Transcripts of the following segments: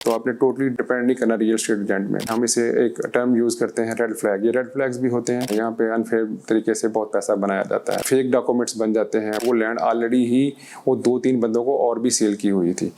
तो आपने totally depend नहीं करना रियल एस्टेट एजेंट में। हम इसे एक टर्म यूज करते हैं रेड फ्लैग। ये रेड फ्लैग्स भी होते हैं, यहाँ पे अनफेयर तरीके से बहुत पैसा बनाया जाता है, फेक डॉक्यूमेंट्स बन जाते हैं। वो लैंड ऑलरेडी ही वो 2-3 बंदों को और भी सेल की हुई थी।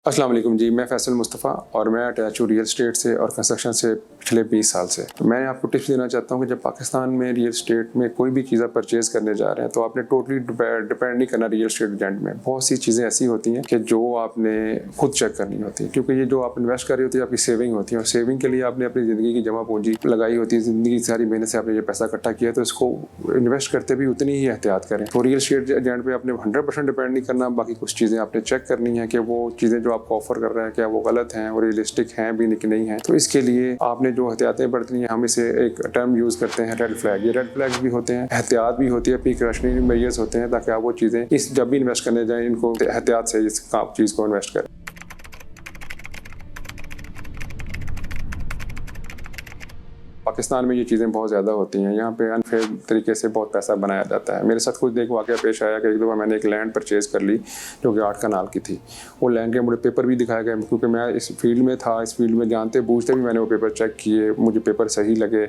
अस्सलाम वालेकुम जी, मैं फैसल मुस्तफ़ा और मैं अटैच हूँ रियल एस्टेट से और कंस्ट्रक्शन से पिछले 20 साल से। तो मैं आपको टिप्स देना चाहता हूँ कि जब पाकिस्तान में रियल एस्टेट में कोई भी चीज़ें परचेज करने जा रहे हैं तो आपने टोटली डिपेंड नहीं करना रियल एस्टेट एजेंट में। बहुत सी चीज़ें ऐसी होती हैं कि जो आपने खुद चेक करनी होती है, क्योंकि ये जो आप इन्वेस्ट कर रही होती है आपकी सेविंग होती है और सेविंग के लिए आपने अपनी ज़िंदगी की जमा पूंजी लगाई होती है, ज़िंदगी की सारी मेहनत से आपने ये पैसा इकट्ठा किया, तो इसको इन्वेस्ट करते भी उतनी ही एहतियात करें। तो रियल एस्टेट एजेंट पर आपने 100% डिपेंड नहीं करना। बाकी कुछ चीज़ें आपने चेक करनी है कि वो चीज़ें जो आपको ऑफर कर रहे हैं क्या वो गलत हैं और रियलिस्टिक हैं भी कि नहीं है। तो इसके लिए आपने जो एहतियातें बरतनी है, हम इसे एक टर्म यूज करते हैं रेड फ्लैग। ये रेड फ्लैग्स भी होते हैं, एहतियात भी होती है, प्रिकॉशनरी मेजर्स होते हैं, ताकि आप वो चीज़ें इस जब भी इन्वेस्ट करने जाएं इनको एहतियात से इस चीज़ को इन्वेस्ट करें। पाकिस्तान में ये चीज़ें बहुत ज़्यादा होती हैं, यहाँ पे अनफेयर तरीके से बहुत पैसा बनाया जाता है। मेरे साथ खुद एक वाक़या पेश आया कि एक दफ़ा मैंने एक लैंड परचेज़ कर ली जो कि 8 कनाल की थी। वो लैंड के मुझे पेपर भी दिखाया गया, क्योंकि मैं इस फील्ड में था, इस फील्ड में जानते बूझते भी मैंने वो पेपर चेक किए, मुझे पेपर सही लगे,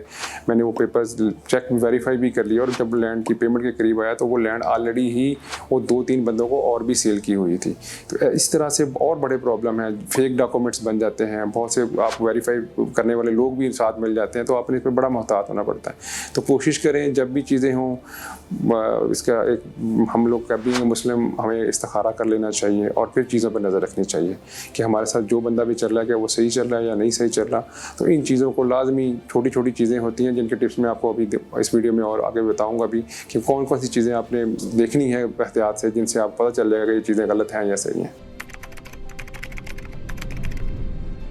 मैंने वो पेपर चेक वेरीफाई भी कर लिया। और जब लैंड की पेमेंट के करीब आया तो वो लैंड ऑलरेडी ही वो 2-3 बंदों को और भी सेल की हुई थी। तो इस तरह से और बड़े प्रॉब्लम है, फेक डॉक्यूमेंट्स बन जाते हैं, बहुत से आप वेरीफाई करने वाले लोग भी साथ मिल जाते हैं, तो आपने इसमें बड़ा मोहतात होना पड़ता है। तो कोशिश करें जब भी चीज़ें हों, इसका एक हम लोग का भी मुस्लिम हमें इस्तिखारा कर लेना चाहिए और फिर चीज़ों पर नज़र रखनी चाहिए कि हमारे साथ जो बंदा भी चल रहा है कि वो सही चल रहा है या नहीं सही चल रहा। तो इन चीज़ों को लाजमी छोटी छोटी चीज़ें होती हैं जिनके टिप्स मैं आपको अभी इस वीडियो में और आगे बताऊँगा भी कि कौन कौन सी चीज़ें आपने देखनी है एहतियात से, जिनसे आप पता चल जाएगा कि ये चीज़ें गलत हैं या सही हैं।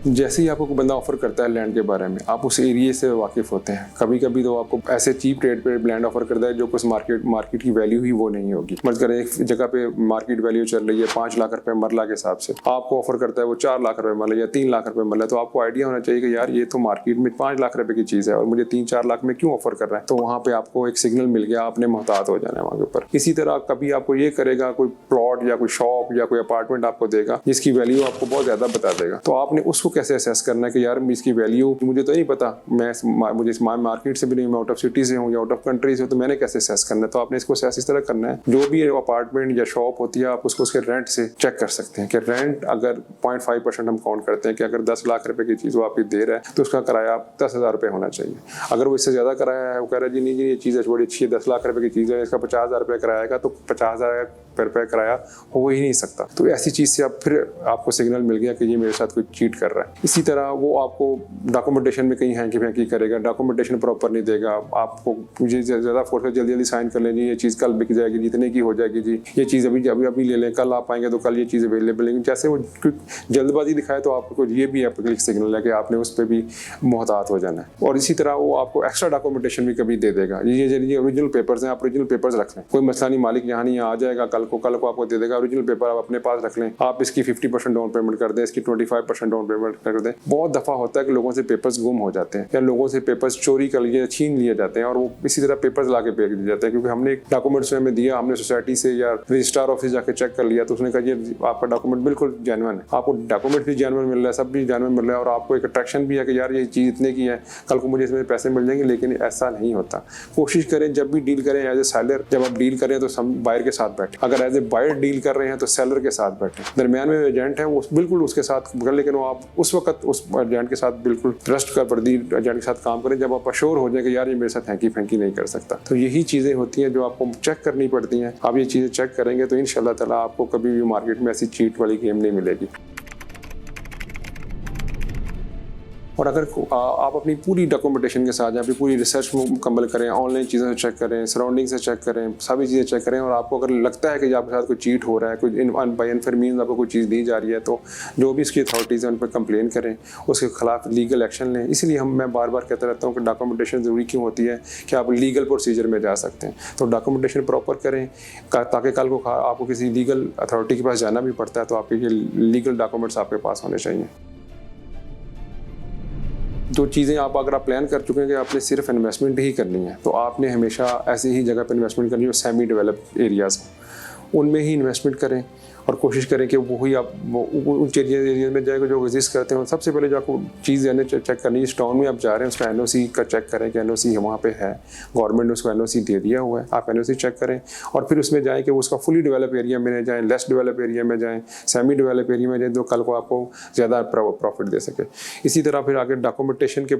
जैसे ही आपको कोई बंदा ऑफर करता है लैंड के बारे में, आप उस एरिया से वाकिफ़ होते हैं। कभी कभी तो आपको ऐसे चीप रेट पे लैंड ऑफर करता है जो कुछ मार्केट की वैल्यू ही वो नहीं होगी। मतलब एक जगह पे मार्केट वैल्यू चल रही है 5 लाख रुपए मरला के हिसाब से, आपको ऑफर करता है वो 4 लाख रुपए मरला या 3 लाख रुपए मरला। तो आपको आइडिया होना चाहिए कि यार ये तो मार्केट में 5 लाख रुपए की चीज़ है और मुझे 3-4 लाख में क्यों ऑफर कर रहा है। तो वहाँ पे आपको एक सिग्नल मिल गया, आपने मोहतात हो जाना है वहाँ के ऊपर। इसी तरह कभी आपको ये करेगा कोई प्लॉट या कोई शॉप या कोई अपार्टमेंट आपको देगा जिसकी वैल्यू आपको बहुत ज़्यादा बता देगा, तो आपने उसको कैसे असेस करना कि यार इसकी वैल्यू मुझे तो नहीं पता, मुझे इस मार्केट से भी नहीं, मैं आउट ऑफ सिटी से हूँ या आउट ऑफ कंट्री से हूँ, तो मैंने कैसे असेस करना है। तो आपने इसको असेस इस तरह करना है, जो भी अपार्टमेंट या शॉप होती है आप उसको उसके रेंट से चेक कर सकते हैं कि रेंट अगर 0.5% हम काउंट करते हैं कि अगर 10 लाख रुपए की चीज़ वो आपकी दे रहा है तो उसका किराया 10,000 रुपये होना चाहिए। अगर वो इससे ज़्यादा किराया है, वो कह रहा है जी नहीं जी ये चीज़ बड़ी अच्छी है, 10 लाख रुपये की चीज़ है, इसका 50,000 रुपये किराया आएगा, तो 50,000 रुपये किराया हो ही नहीं सकता। तो ऐसी चीज़ से आप फिर आपको सिग्नल मिल गया कि ये मेरे साथ कोई चीट कर रहा है। इसी तरह वो आपको डॉक्यूमेंटेशन में कहीं हैंकी फैंकी करेगा, डॉक्यूमेंटेशन प्रॉपर नहीं देगा, आपको मुझे ज़्यादा फोर्स में जल्दी साइन कर लें जी ये चीज़ कल बिक जाएगी, जितने की हो जाएगी जी, ये चीज़ अभी ले लें, कल आप आएंगे तो कल ये चीज़ अवेलेबल है। जैसे वो जल्दबाजी दिखाए तो आपको ये भी आपको सिग्नल है कि आपने उस पर भी मोहतात हो जाना है। और इसी तरह वो आपको एक्स्ट्रा डॉक्यूमेंटेशन भी कभी दे देगा, ये ओरिजिनल पेपर्स हैं, आप ओरिजिनल पेपर्स रख लें, कोई मसला नहीं, मालिक यहाँ नहीं आ जाएगा, कल को आपको दे देगा, ओरिजिनल पेपर आप अपने पास रख लें, आप इसकी 50% डाउन पेमेंट कर दें, इसकी 25% डाउन पेमेंट कर दें। बहुत दफ़ा होता है कि लोगों से पेपर्स गुम हो जाते हैं या लोगों से पेपर्स चोरी कर लिए, छीन लिए जाते हैं और वो इसी तरह पेपर्स ला के भेज दिए जाते हैं, क्योंकि हमने डॉक्यूमेंट्स में दिया, हमने सोसाइटी से या रजिस्ट्रार ऑफिस जाके चेक कर लिया तो उसने कहा ये आपका डॉक्यूमेंट बिल्कुल जेन्युइन है, आपको डॉक्यूमेंट भी जेन्युइन मिल रहा है, सब भी जेन्युइन मिल रहा है और आपको एक अट्रैक्शन भी है कि यार ये चीज़ इतने की है, कल को मुझे इसमें पैसे मिल जाएंगे। लेकिन ऐसा नहीं होता। कोशिश करें जब भी डील करें एज ए सेलर, जब आप डील करें तो बायर के साथ बैठे, अगर एज ए बायर डील कर रहे हैं तो सेलर के साथ बैठे, दरमियान में एजेंट है वो बिल्कुल उसके साथ कर, लेकिन वो आप उस वक्त उस एजेंट के साथ बिल्कुल ट्रस्ट कर वर्दी एजेंट के साथ काम करें जब आप अश्योर हो जाए कि यार ये मेरे साथ हैंकी फैंकी नहीं कर सकता। तो यही चीज़ें होती हैं जो आपको चेक करनी पड़ती हैं। आप ये चीज़ें चेक करेंगे तो इंशाल्लाह ताला आपको कभी भी मार्केट में ऐसी चीट वाली गेम नहीं मिलेगी। और अगर आप अपनी पूरी डॉक्यूमेंटेशन के साथ अपनी पूरी रिसर्च मुकम्मल करें, ऑनलाइन चीज़ों से चेक करें, सराउंडिंग से चेक करें, सभी चीज़ें चेक करें और आपको अगर लगता है कि आपके साथ कोई चीट हो रहा है, कोई बाय अनफेयर मीन्स आपको कोई चीज़ दी जा रही है, तो जो भी इसकी अथॉरिटीज़ हैं उन पर कंप्लेन करें, उसके खिलाफ लीगल एक्शन लें। इसलिए मैं बार बार कहता रहता हूँ कि डॉक्यूमेंटेशन ज़रूरी क्यों होती है कि आप लीगल प्रोसीजर में जा सकते हैं। तो डॉक्यूमेंटेशन प्रॉपर करें ताकि कल को आपको किसी लीगल अथॉरिटी के पास जाना भी पड़ता है तो आपके ये लीगल डॉक्यूमेंट्स आपके पास होने चाहिए। जो चीज़ें अगर आप प्लान कर चुके हैं कि आपने सिर्फ इन्वेस्टमेंट ही करनी है, तो आपने हमेशा ऐसी ही जगह पर इन्वेस्टमेंट करनी है सेमी डेवलप्ड एरियाज़, उनमें ही इन्वेस्टमेंट करें और कोशिश करें कि वही आप उन एरिया में जाएगा जो एग्जिस्ट करते हैं। सबसे पहले जो आपको चीज़ चेक करनी है, इस टाउन में आप जा रहे हैं उसका एनओसी का चेक करें कि एनओसी वहाँ पे है, गवर्नमेंट ने उसको एनओसी दे दिया हुआ है, आप एनओसी चेक करें और फिर उसमें जाएँ कि उसका फुली डेवलप एरिया में जाएँ, लेस डेवलप एरिया में जाएँ, सेमी डेवलप एरिया में जाएँ, तो कल को आपको ज़्यादा प्रॉफिट दे सके। इसी तरह फिर आगे डॉक्यूमेंटेशन के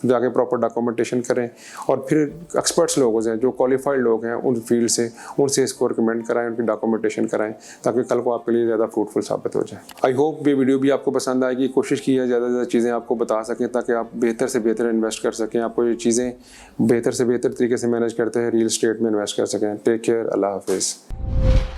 जाके प्रॉपर डॉक्यूमेंटेशन करें और फिर एक्सपर्ट्स लोग हैं जो क्वालिफाइड लोग हैं उन फील्ड से, उनसे इसको रिकमेंड कराएं, उनकी डॉक्यूमेंटेशन कराएं ताकि कल को आपके लिए ज़्यादा फ्रूटफुल साबित हो जाए। आई होप ये वीडियो भी आपको पसंद आएगी। कोशिश की है ज़्यादा से ज़्यादा चीज़ें आपको बता सकें ताकि आप बेहतर से बेहतर इन्वेस्ट कर सकें, आपको ये चीज़ें बेहतर से बेहतर तरीके से मैनेज करते हैं रियल एस्टेट में इन्वेस्ट कर सकें। टेक केयर, अल्लाह हाफिज़।